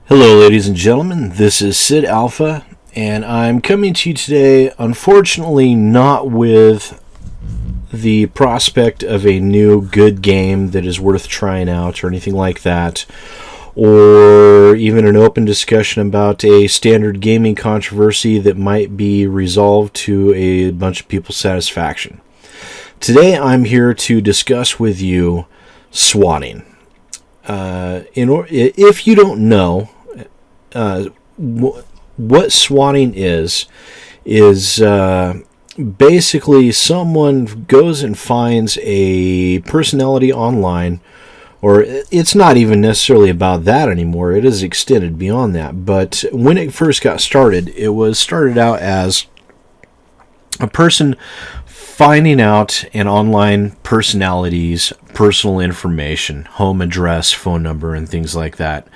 Hello, ladies and gentlemen. This is SidAlpha, and I'm coming to you today, unfortunately, not with the prospect of a new good game that is worth trying out or anything like that, or even an open discussion about a standard gaming controversy that might be resolved to a bunch of people's satisfaction. Today, I'm here to discuss with you swatting. If you don't know, what swatting is basically someone goes and finds a personality online, or it's not even necessarily about that anymore. It is extended beyond that. But when it first got started, it was started out as a person finding out an online personality's personal information, home address, phone number, and things like that.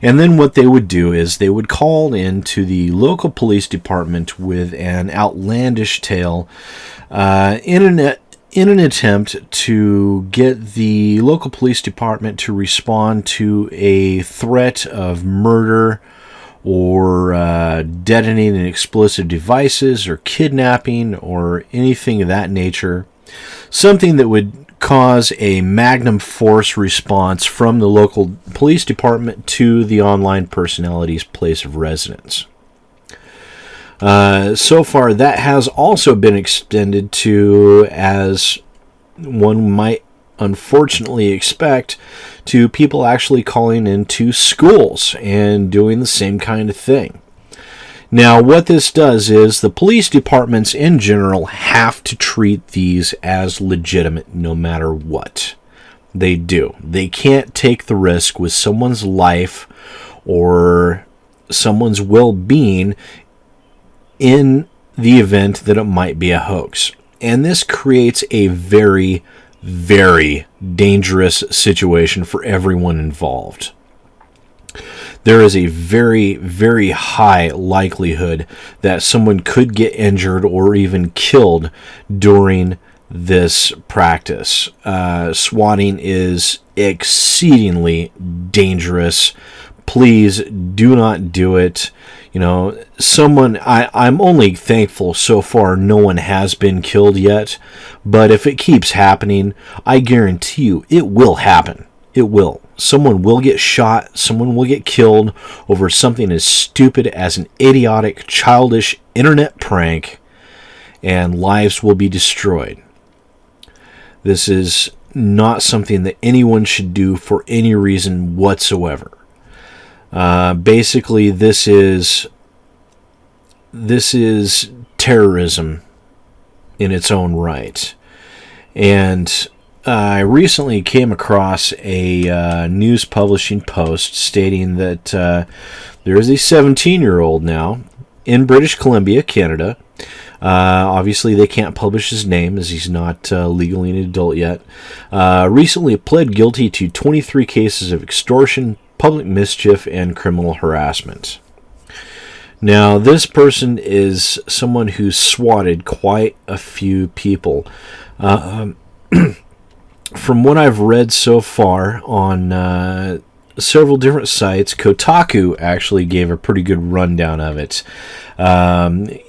And then what they would do is they would call into the local police department with an outlandish tale in an attempt to get the local police department to respond to a threat of murder or detonating explosive devices or kidnapping or anything of that nature. Something that would cause a magnum force response from the local police department to the online personality's place of residence. So far, that has also been extended to, as one might unfortunately expect, to people actually calling into schools and doing the same kind of thing. Now, what this does is the police departments in general have to treat these as legitimate no matter what they do. They can't take the risk with someone's life or someone's well-being in the event that it might be a hoax. And this creates a very, very dangerous situation for everyone involved. There is a very, very high likelihood that someone could get injured or even killed during this practice. Swatting is exceedingly dangerous. Please do not do it. I'm only thankful so far no one has been killed yet, but if it keeps happening, I guarantee you it will happen. It will. Someone will get shot, someone will get killed over something as stupid as an idiotic, childish internet prank, and lives will be destroyed. This is not something that anyone should do for any reason whatsoever. Basically, this is terrorism in its own right. And I recently came across a news publishing post stating that there is a 17-year-old now in British Columbia, Canada. Obviously, they can't publish his name as he's not legally an adult yet. Recently pled guilty to 23 cases of extortion, public mischief, and criminal harassment. Now, this person is someone who's swatted quite a few people. From what I've read so far on several different sites, Kotaku actually gave a pretty good rundown of it.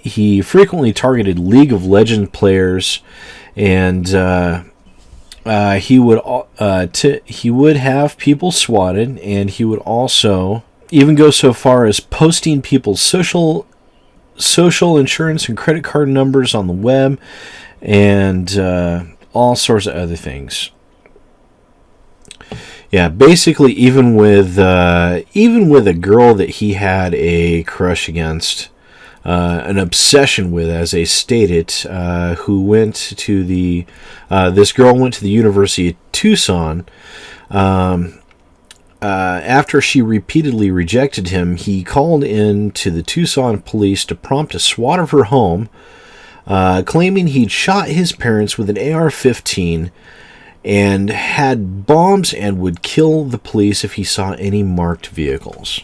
He frequently targeted League of Legends players, and he would have people swatted, and he would also even go so far as posting people's social insurance and credit card numbers on the web, and all sorts of other things. Yeah, basically, even with a girl that he had a crush against, an obsession with, as they stated, who went to this girl went to the University of Tucson. After she repeatedly rejected him, he called in to the Tucson police to prompt a SWAT of her home, claiming he'd shot his parents with an AR-15 and had bombs and would kill the police if he saw any marked vehicles.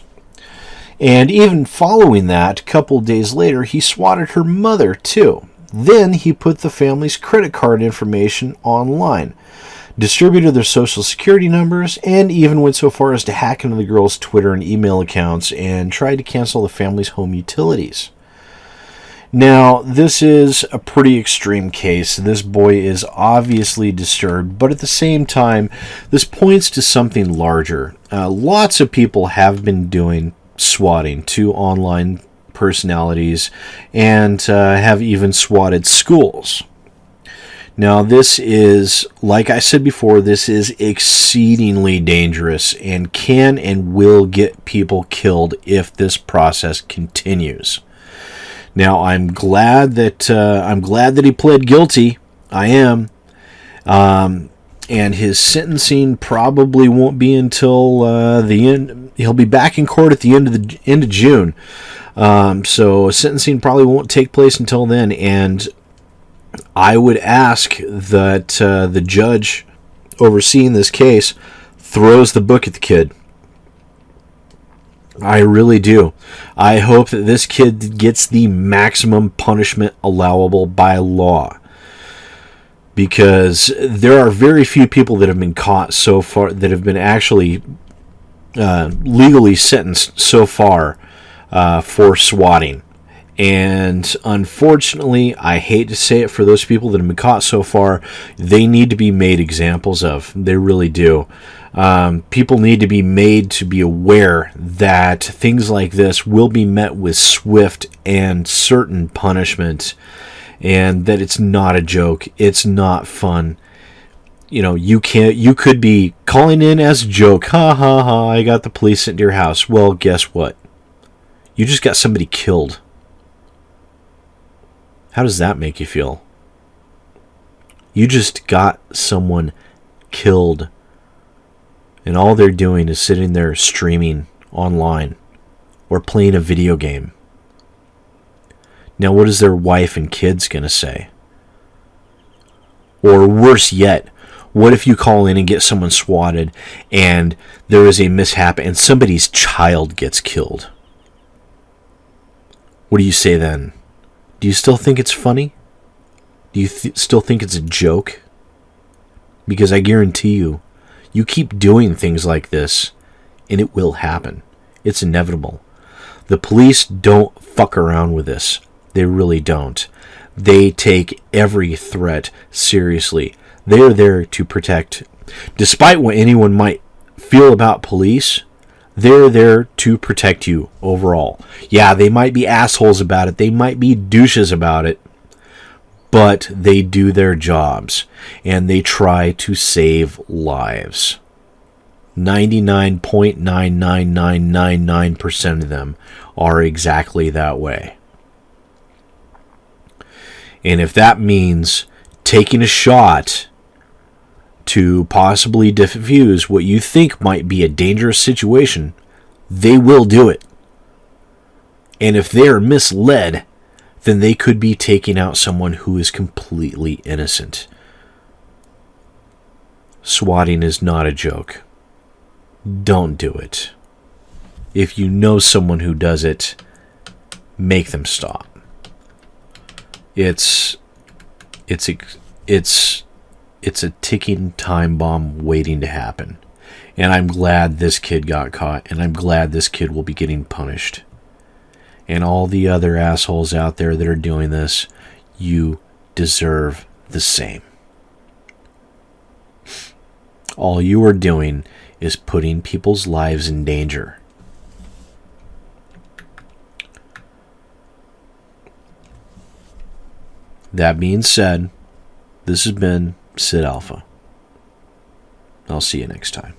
And even following that, a couple days later, he swatted her mother too. Then he put the family's credit card information online. distributed their social security numbers, and even went so far as to hack into the girls' Twitter and email accounts and tried to cancel the family's home utilities. Now, this is a pretty extreme case. This boy is obviously disturbed, but at the same time, this points to something larger. Lots of people have been doing swatting to online personalities and have even swatted schools. Now, this is, like I said before, this is exceedingly dangerous and can and will get people killed if this process continues. Now, I'm glad that he pled guilty. I am, and his sentencing probably won't be until the end. He'll be back in court at the end of June. So sentencing probably won't take place until then. And I would ask that the judge overseeing this case throws the book at the kid. I really do. I hope that this kid gets the maximum punishment allowable by law. Because there are very few people that have been caught so far, that have been actually legally sentenced so far for swatting. And unfortunately, I hate to say it for those people that have been caught so far, they need to be made examples of. They really do. People need to be made to be aware that things like this will be met with swift and certain punishment, and that it's not a joke. It's not fun. You know, you could be calling in as a joke. Ha ha ha, I got the police into your house. Well, guess what? You just got somebody killed. How does that make you feel? You just got someone killed. And all they're doing is sitting there streaming online or playing a video game. Now, what is their wife and kids going to say? Or worse yet, what if you call in and get someone swatted and there is a mishap and somebody's child gets killed? What do you say then? Do you still think it's funny? Do you still think it's a joke? Because I guarantee you, you keep doing things like this, and it will happen. It's inevitable. The police don't fuck around with this. They really don't. They take every threat seriously. They are there to protect. Despite what anyone might feel about police, they're there to protect you overall. Yeah, they might be assholes about it. They might be douches about it. But they do their jobs. And they try to save lives. 99.99999% of them are exactly that way. And if that means taking a shot to possibly diffuse what you think might be a dangerous situation, they will do it. And if they are misled, then they could be taking out someone who is completely innocent. Swatting is not a joke. Don't do it. If you know someone who does it, make them stop. It's a ticking time bomb waiting to happen. And I'm glad this kid got caught, and I'm glad this kid will be getting punished. And all the other assholes out there that are doing this, you deserve the same. All you are doing is putting people's lives in danger. That being said, this has been SidAlpha. I'll see you next time.